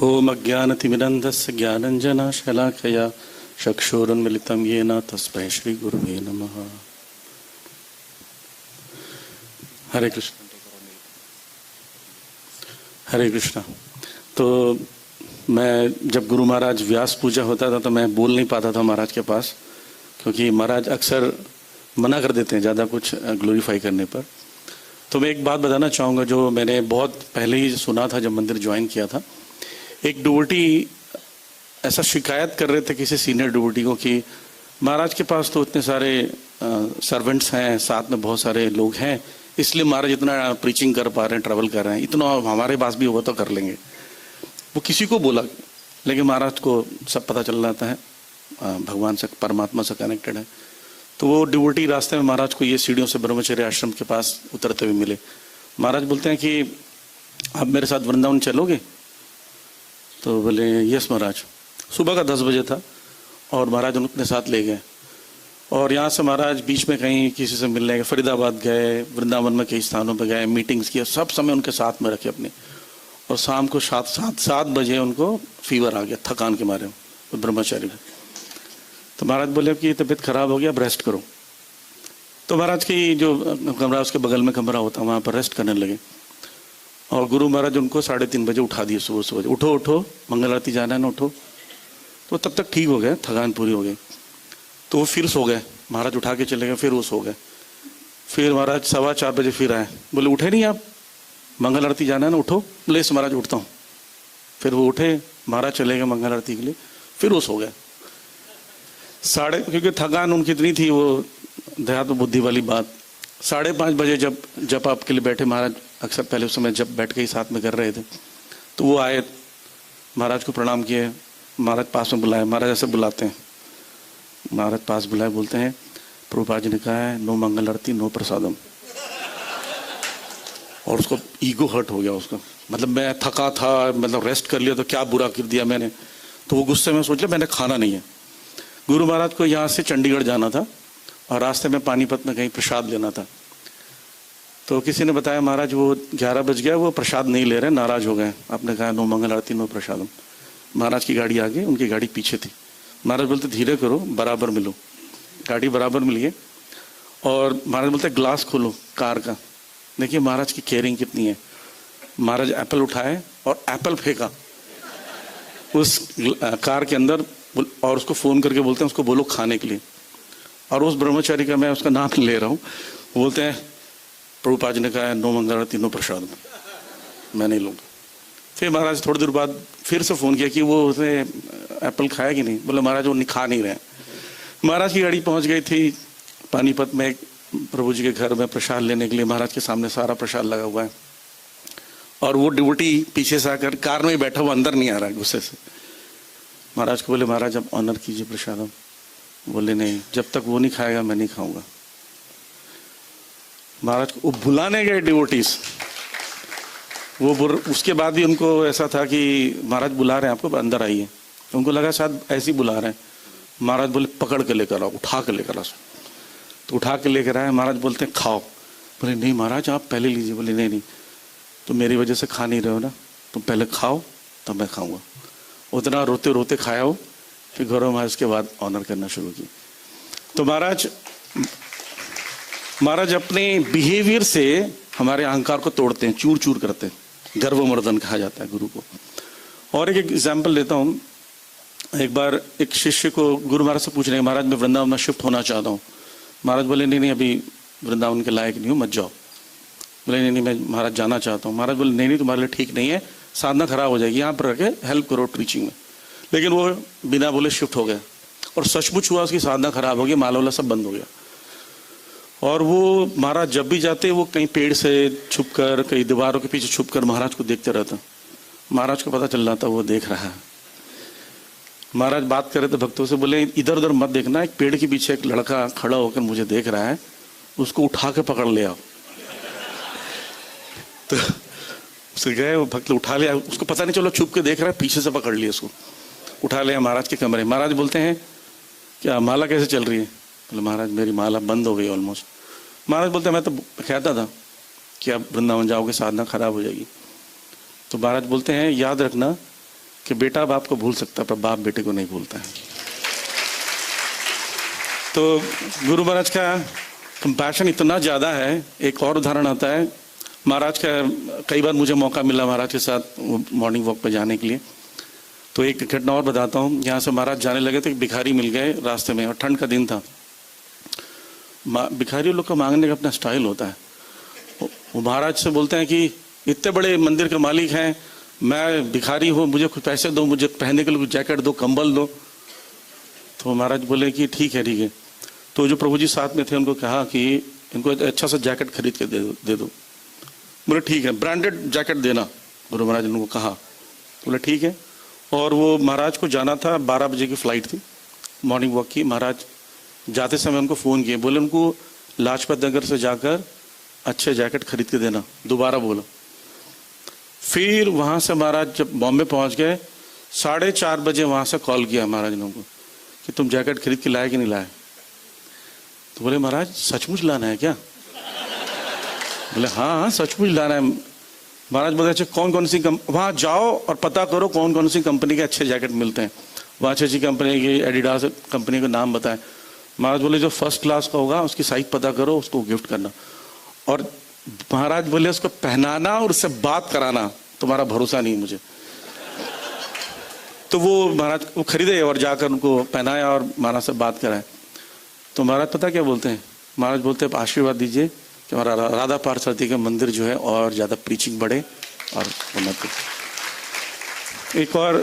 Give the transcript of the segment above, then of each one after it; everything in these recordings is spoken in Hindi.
ओम अज्ञानतिमिरन्धस्य ज्ञानञ्जनशलाकया चक्षुरुन्मिलितं येन तस्मै श्रीगुरुवे नमः। हरे कृष्ण। हरे कृष्ण। तो मैं जब गुरु महाराज व्यास पूजा होता था तो मैं बोल नहीं पाता था महाराज के पास, क्योंकि महाराज अक्सर मना कर देते हैं ज़्यादा कुछ ग्लोरीफाई करने पर। तो मैं एक बात बताना चाहूँगा जो मैंने बहुत पहले ही सुना था जब मंदिर ज्वाइन किया था। एक डिवोटी ऐसा शिकायत कर रहे थे किसी सीनियर डिवोटी को कि महाराज के पास तो इतने सारे सर्वेंट्स हैं, साथ में बहुत सारे लोग हैं, इसलिए महाराज इतना प्रीचिंग कर पा रहे हैं, ट्रैवल कर रहे हैं, इतना हमारे पास भी होगा तो कर लेंगे। वो किसी को बोला, लेकिन महाराज को सब पता चल जाता है, भगवान से, परमात्मा से कनेक्टेड है। तो वो डिवोटी रास्ते में महाराज को ये सीढ़ियों से ब्रह्मचर्य आश्रम के पास उतरते हुए मिले। महाराज बोलते हैं कि आप मेरे साथ वृंदावन चलोगे? तो बोले यस महाराज। सुबह का 10 बजे था और महाराज उनके साथ ले गए। और यहाँ से महाराज बीच में कहीं किसी से मिलने गए, फरीदाबाद गए, वृंदावन में कई स्थानों पर गए, मीटिंग्स किया, सब समय उनके साथ में रखे अपने। और शाम को 7 बजे उनको फीवर आ गया, थकान के मारे ब्रह्मचारी में। तो महाराज बोले कि तबीयत खराब हो गया, अब रेस्ट करो। तो महाराज की जो कमरा, उसके बगल में कमरा होता, वहाँ पर रेस्ट करने लगे। और गुरु महाराज उनको 3:30 बजे उठा दिए, सुबह उठो उठो, मंगल आरती जाना है ना, उठो। तो तब तक ठीक हो गए, थकान पूरी हो गई। तो वो फिर सो गए, महाराज उठा के चले गए, फिर वो सो गए। फिर महाराज 4:15 बजे फिर आए, बोले उठे नहीं आप, मंगल आरती जाना है ना, उठो। बोले इस महाराज उठता हूँ। फिर वो उठे, महाराज चले गए मंगल आरती के लिए, फिर वो सो गए। क्योंकि थकान उनकी इतनी थी, वो देहात्म बुद्धि वाली बात। 5:30 बजे जब जप आप के लिए बैठे, महाराज अक्सर पहले उस समय जब बैठ के ही साथ में कर रहे थे, तो वो आए, महाराज को प्रणाम किए, महाराज पास में बुलाए। महाराज ऐसे बुलाते हैं, महाराज पास बुलाए, बोलते हैं प्रभुपाद जी ने कहा है नो मंगल आरती नो प्रसादम। और उसको ईगो हर्ट हो गया उसका, मतलब मैं थका था, मतलब रेस्ट कर लिया तो क्या बुरा कर दिया मैंने। तो वो गुस्से में सोच लिया मैंने खाना नहीं है। गुरु महाराज को यहाँ से चंडीगढ़ जाना था और रास्ते में पानीपत में कहीं प्रसाद लेना था। तो किसी ने बताया महाराज वो 11 बज गया, वो प्रसाद नहीं ले रहे, नाराज हो गए। आपने कहा नो मंगल आरती नो प्रसादम। महाराज की गाड़ी आगे, उनकी गाड़ी पीछे थी। महाराज बोलते धीरे करो, बराबर मिलो। गाड़ी बराबर मिल गई। और महाराज बोलते ग्लास खोलो कार का। देखिए महाराज की केयरिंग कितनी है। महाराज एप्पल उठाए और एप्पल फेंका उस कार के अंदर, और उसको फ़ोन करके बोलते हैं उसको बोलो खाने के लिए। और उस ब्रह्मचारी का मैं उसका नाम ले रहा हूँ, बोलते हैं प्रभुपाद जी ने कहा है नो मंगल आरती नो प्रसाद, मैं नहीं लूँगा। फिर महाराज थोड़ी देर बाद फिर से फ़ोन किया कि वो उसने एप्पल खाया कि नहीं। बोले महाराज वो खा नहीं रहे। महाराज की गाड़ी पहुँच गई थी पानीपत में, प्रभु जी के घर में प्रसाद लेने के लिए। महाराज के सामने सारा प्रसाद लगा हुआ है और वो डिवोटी पीछे से आकर कार में बैठा हुआ, अंदर नहीं आ रहा है गुस्से से। महाराज को बोले महाराज आप ऑनर कीजिए प्रसाद। बोले नहीं, जब तक वो नहीं खाएगा मैं नहीं खाऊंगा। महाराज को बुलाने गए डिवोटीज, वो उसके बाद भी उनको ऐसा था कि महाराज बुला रहे हैं आपको, अंदर आइए। उनको लगा शायद ऐसे ही बुला रहे हैं। महाराज बोले पकड़ के लेकर आओ, उठा के लेकर आओ। तो उठा के लेकर आए। महाराज बोलते हैं खाओ। बोले नहीं महाराज आप पहले लीजिए। बोले नहीं, तो मेरी वजह से खा नहीं रहे हो ना, तुम पहले खाओ तब मैं खाऊंगा। उतना रोते रोते खाया हो, फिर गौरव महाराज के बाद ऑनर करना शुरू की। तो महाराज अपने बिहेवियर से हमारे अहंकार को तोड़ते हैं, चूर चूर करते हैं। गर्वमर्दन कहा जाता है गुरु को। और एक एग्जाम्पल देता हूँ। एक बार एक शिष्य को गुरु महाराज से पूछ रहे हैं महाराज मैं वृंदावन में शिफ्ट होना चाहता हूँ। महाराज बोले नहीं अभी वृंदावन के लायक नहीं हूँ, मत जाओ। बोले नहीं मैं महाराज जाना चाहता हूँ। महाराज बोले नहीं तुम्हारे लिए ठीक नहीं है, साधना खराब हो जाएगी, यहाँ पर रखे हेल्प करो टीचिंग में। लेकिन वो बिना बोले शिफ्ट हो गया और सचमुच हुआ, उसकी साधना खराब हो गई, माला वाला सब बंद हो गया। और वो महाराज जब भी जाते वो कहीं पेड़ से छुपकर, कहीं दीवारों के पीछे छुपकर महाराज को देखते रहता। महाराज को पता चल रहा था वो देख रहा है। महाराज बात कर रहे थे भक्तों से, बोले इधर उधर मत देखना, एक पेड़ के पीछे एक लड़का खड़ा होकर मुझे देख रहा है, उसको उठा के पकड़ ले आओ। तो उसके गए, वो भक्त उठा लिया, उसको पता नहीं चलो छुप के देख रहा है, पीछे से पकड़ लिया, उसको उठा लिया महाराज के कमरे। महाराज बोलते हैं क्या माला कैसे चल रही है? बोले महाराज मेरी माला बंद हो गई ऑलमोस्ट। महाराज बोलते हैं मैं तो कहता था कि आप वृंदावन जाओगे साधना खराब हो जाएगी। तो महाराज बोलते हैं याद रखना कि बेटा बाप को भूल सकता है पर बाप बेटे को नहीं भूलता है। तो गुरु महाराज का कंपैशन इतना ज़्यादा है। एक और उदाहरण आता है महाराज का, कई बार मुझे मौका मिला महाराज के साथ मॉर्निंग वॉक पे जाने के लिए। तो एक घटना और बताता हूँ। यहाँ से महाराज जाने लगे तो एक भिखारी मिल गए रास्ते में और ठंड का दिन था। भिखारी लोग का मांगने का अपना स्टाइल होता है। वो महाराज से बोलते हैं कि इतने बड़े मंदिर के मालिक हैं, मैं भिखारी हूँ, मुझे कुछ पैसे दो, मुझे पहनने के लिए कुछ जैकेट दो, कंबल दो। तो महाराज बोले कि ठीक है ठीक है। तो जो प्रभु जी साथ में थे उनको कहा कि इनको अच्छा सा जैकेट खरीद के दे दो। बोले ठीक है, ब्रांडेड जैकेट देना, गुरु महाराज ने उनको कहा। बोले ठीक है। और वो महाराज को जाना था, 12 बजे की फ्लाइट थी मॉर्निंग वॉक की। महाराज जाते समय उनको फ़ोन किए, बोले उनको लाजपत नगर से जाकर अच्छे जैकेट खरीद के देना, दोबारा बोला। फिर वहाँ से महाराज जब बॉम्बे पहुँच गए, 4:30 बजे वहाँ से कॉल किया महाराज ने उनको कि तुम जैकेट खरीद के लाए कि नहीं लाए। तो बोले महाराज सचमुच लाना है क्या? बोले हाँ सचमुच लाना है। महाराज बोले अच्छा कौन कौन सी वहाँ जाओ और पता करो कौन कौन सी कंपनी के अच्छे जैकेट मिलते हैं। वहाँ अच्छी अच्छी कंपनी की एडिडास कंपनी का नाम बताएं। महाराज बोले जो फर्स्ट क्लास का होगा उसकी साइज पता करो, उसको गिफ्ट करना। और महाराज बोले उसको पहनाना और उससे बात कराना, तुम्हारा भरोसा नहीं मुझे। तो वो महाराज वो खरीदे और जाकर उनको पहनाया और महाराज से बात कराए। तो महाराज पता क्या बोलते हैं? महाराज बोलते हैं आप आशीर्वाद दीजिए कि हमारा राधा पार्वती का मंदिर जो है और ज़्यादा प्रीचिंग बढ़े और उन्नति। एक और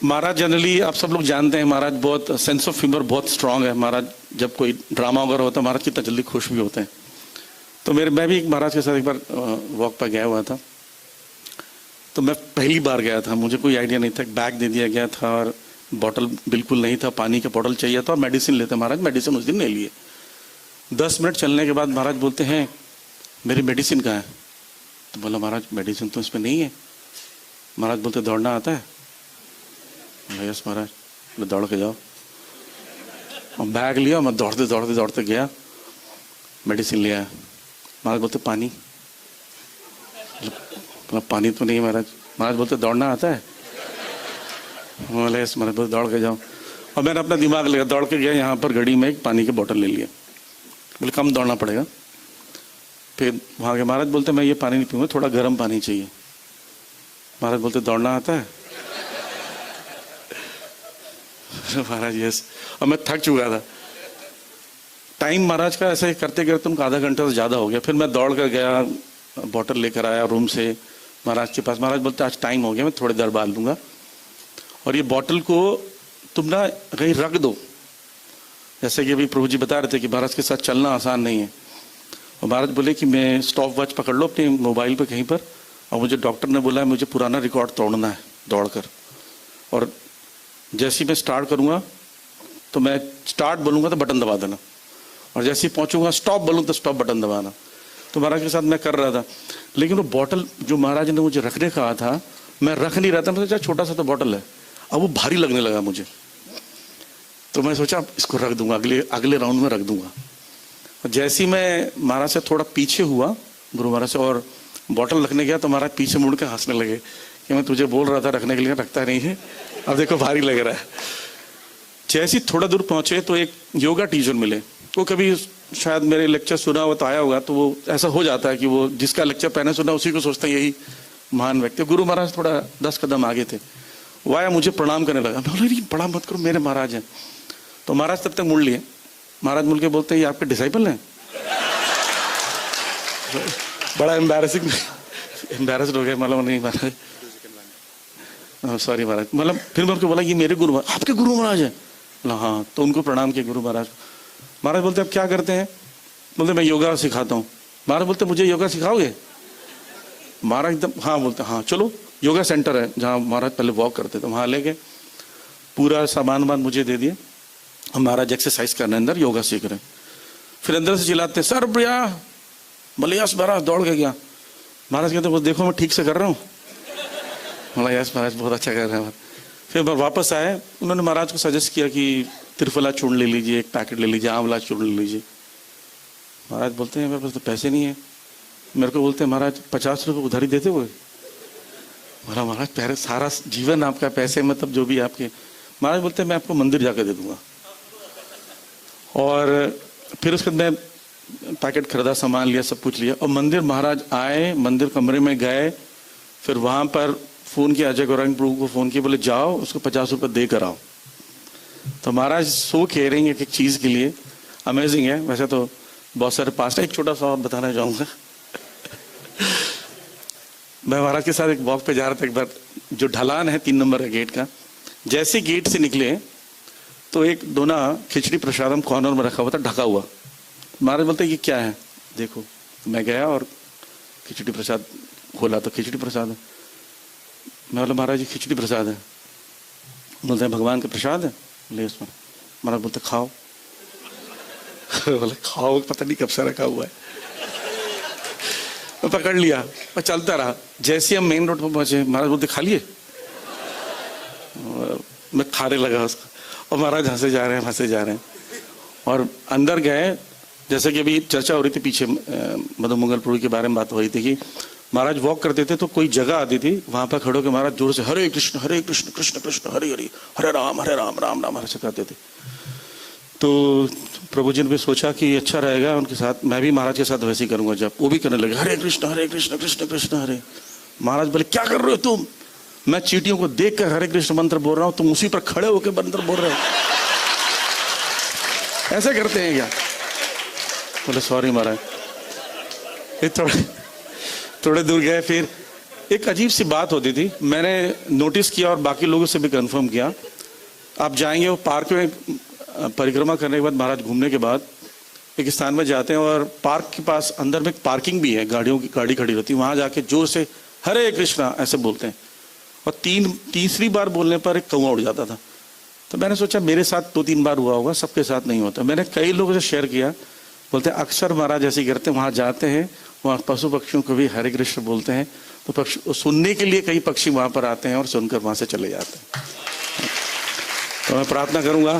महाराज जनरली आप सब लोग जानते हैं महाराज बहुत सेंस ऑफ ह्यूमर बहुत स्ट्रांग है। महाराज जब कोई ड्रामा वगैरह होता है महाराज कितना जल्दी खुश भी होते हैं। तो मैं भी महाराज के साथ एक बार वॉक पर गया हुआ था। तो मैं पहली बार गया था, मुझे कोई आइडिया नहीं था। बैग दे दिया गया था और बॉटल बिल्कुल नहीं था, पानी का बॉटल चाहिए था और मेडिसिन लेते। महाराज मेडिसिन उस दिन नहीं लिए। 10 मिनट चलने के बाद महाराज बोलते हैं मेरी मेडिसिन कहाँ है? तो बोला महाराज मेडिसिन तो इसमें नहीं है। महाराज बोलते दौड़ना आता है? यस महाराज। बोले दौड़ के जाओ। और बैग लिया, मैं दौड़ते दौड़ते दौड़ते गया, मेडिसिन लिया। महाराज बोलते पानी? बोला पानी तो नहीं महाराज। महाराज बोलते दौड़ना आता है? बोले यस महाराज। बोलते दौड़ के जाओ। और मैंने अपना दिमाग लिया, दौड़ के गया, यहाँ पर घड़ी में एक पानी की बोतल ले लिया। बोले कम दौड़ना पड़ेगा। फिर वहाँ के महाराज बोलते मैं ये पानी नहीं पीऊँगा, थोड़ा गर्म पानी चाहिए। महाराज बोलते दौड़ना आता है? महाराज यस। और मैं थक चुका था। टाइम महाराज का ऐसे करते करते उनको आधा घंटा से ज़्यादा हो गया। फिर मैं दौड़ कर गया, बॉटल लेकर आया रूम से महाराज के पास। महाराज बोलते आज टाइम हो गया, मैं थोड़ी देर बाद लूँगा और ये बॉटल को तुम ना कहीं रख दो। जैसे कि अभी प्रभु जी बता रहे थे कि महाराज के साथ चलना आसान नहीं है। और महाराज बोले कि मैं स्टॉप वॉच पकड़ लो अपने मोबाइल पे कहीं पर, और मुझे डॉक्टर ने बोला है मुझे पुराना रिकॉर्ड तोड़ना है दौड़कर। और जैसे ही मैं स्टार्ट करूँगा तो मैं स्टार्ट बोलूँगा तो बटन दबा देना, और जैसे ही पहुँचूँगा स्टॉप बोलूँ तो स्टॉप बटन दबाना। तो महाराज के साथ मैं कर रहा था, लेकिन वो बॉटल जो महाराज ने मुझे रखने कहा था मैं रख नहीं रहा था। मैं सोचा छोटा सा तो बॉटल है, अब वो भारी लगने लगा मुझे। तो मैं सोचा इसको रख दूंगा, अगले राउंड में रख दूंगा। और जैसे ही मैं महाराज से थोड़ा पीछे हुआ, गुरु महाराज से, और बॉटल रखने गया तो महाराज पीछे मुड़ के हंसने लगे कि मैं तुझे बोल रहा था रखने के लिए, रखता नहीं है, अब देखो भारी लग रहा है। जैसे ही थोड़ा दूर पहुंचे तो एक योगा टीचर मिले। वो कभी शायद मेरे लेक्चर सुना हुआ तो आया होगा, तो वो ऐसा हो जाता है कि वो जिसका लेक्चर पहले सुना उसी को सोचते हैं यही महान व्यक्ति। गुरु महाराज थोड़ा 10 कदम आगे थे। वो आया, मुझे प्रणाम करने लगा। मैं बोला प्रणाम मत करो, मेरे महाराज हैं। तो महाराज तब तक मुड़ लिए। महाराज मुड़ के बोलते हैं ये आपके डिसाइपल हैं? बड़ा एम्बैरेस्ड हो गया। मतलब नहीं महाराज, सॉरी महाराज। मतलब फिर मैं उनको बोला ये मेरे गुरु, आपके गुरु महाराज हैं? बोला हाँ। तो उनको प्रणाम किया गुरु महाराज। महाराज बोलते आप क्या करते हैं? बोलते मैं योगा सिखाता हूँ। महाराज बोलते मुझे योगा सिखाओगे? महाराज एकदम हाँ। बोलते हाँ चलो, योगा सेंटर है जहाँ महाराज पहले वॉक करते थे, वहाँ ले गए। पूरा सामान मुझे दे दिए। हम महाराज एक्सरसाइज कर रहे हैं अंदर, योगा सीख रहे हैं। फिर अंदर से चिल्लाते सर भैया, बोले यस महाराज। दौड़ के गया। महाराज कहते वो देखो मैं ठीक से कर रहा हूँ। बोला यस महाराज बहुत अच्छा कर रहे हैं। फिर वापस आए, उन्होंने महाराज को सजेस्ट किया कि त्रिफला चूर्ण ले लीजिए, एक पैकेट ले लीजिए, आंवला चूर्ण ले लीजिए। महाराज बोलते हैं मेरे पास तो पैसे नहीं है। मेरे को बोलते हैं महाराज 50 रुपये उधारी देते हुए? बोला महाराज पहले सारा जीवन आपका पैसे मतलब जो भी आपके। महाराज बोलते मैं आपको मंदिर जाकर दे दूंगा। और फिर उसके बाद मैं पैकेट खरीदा, सामान लिया, सब कुछ लिया और मंदिर महाराज आए, मंदिर कमरे में गए, फिर वहां पर फोन किया, अजय गौरांग प्रभु को फोन किया, बोले जाओ उसको 50 रुपये दे कर आओ। तो महाराज सो केयरिंग एक चीज के लिए, अमेजिंग है। वैसे तो बहुत सारे पास्ट, एक छोटा सा और बताना चाहूंगा। मैं महाराज के साथ एक वॉक पे जा रहा था एक बार, जो ढलान है 3 नंबर का गेट का, जैसे गेट से निकले तो एक दोना खिचड़ी प्रसादम कॉर्नर में रखा हुआ था, ढका हुआ। महाराज बोलते ये क्या है देखो। मैं गया और खिचड़ी प्रसाद खोला तो खिचड़ी प्रसाद है। मैं बोला महाराज जी खिचड़ी प्रसाद है। बोलते हैं भगवान का प्रसाद है, ले उसमें। महाराज बोलते खाओ। बोले खाओ, पता नहीं कब से रखा हुआ है। मैं पकड़ लिया और चलता रहा। जैसे हम मेन रोड पर पहुंचे, महाराज बोलते खा लिए। मैं खाने लगा उसको और महाराज हंसे जा रहे हैं, हंसे जा रहे हैं। और अंदर गए, जैसे कि अभी चर्चा हो रही थी पीछे, मदन मंगल प्रभु के बारे में बात हो रही थी कि महाराज वॉक करते थे तो कोई जगह आती थी, वहां पर खड़े होकर महाराज जोर से हरे कृष्ण कृष्ण कृष्ण हरे हरे, हरे राम राम राम ऐसे कहते थे। तो प्रभु जी ने भी सोचा कि अच्छा रहेगा उनके साथ, मैं भी महाराज के साथ वैसे ही करूंगा। जब वो भी करने लगे हरे कृष्ण कृष्ण कृष्ण हरे। महाराज बोले क्या कर रहे हो तुम? मैं चींटियों को देख कर हरे कृष्ण मंत्र बोल रहा हूं, तुम उसी पर खड़े होकर मंत्र बोल रहे हो। ऐसे करते हैं क्या? बोले सॉरी महाराज। थोड़े दूर गए, फिर एक अजीब सी बात होती थी, मैंने नोटिस किया और बाकी लोगों से भी कंफर्म किया। आप जाएंगे वो पार्क में परिक्रमा करने के बाद, महाराज घूमने के बाद एक स्थान में जाते हैं और पार्क के पास अंदर में पार्किंग भी है, गाड़ियों की गाड़ी खड़ी रहती है, वहां जाके जोर से हरे कृष्णा ऐसे बोलते हैं। और तीसरी बार बोलने पर एक कौवा उड़ जाता था। तो मैंने सोचा मेरे साथ 2-3 बार हुआ होगा, सबके साथ नहीं होता। मैंने कई लोगों से शेयर किया, बोलते हैं अक्सर महाराज ऐसे ही करते हैं, वहां जाते हैं, वहाँ पशु पक्षियों को भी हरे कृष्ण बोलते हैं, तो पक्षी सुनने के लिए कई पक्षी वहां पर आते हैं और सुनकर वहां से चले जाते हैं। तो मैं प्रार्थना करूंगा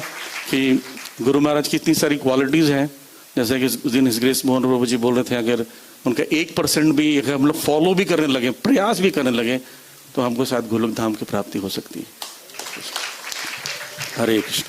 कि गुरु महाराज की इतनी सारी क्वालिटीज हैं, जैसे कि उस दिन हिज ग्रेस मोहन प्रभु जी बोल रहे थे, अगर उनका 1% भी अगर हम लोग फॉलो भी करने लगे, प्रयास भी करने लगे, तो हमको शायद गोलोक धाम की प्राप्ति हो सकती है। हरे कृष्ण।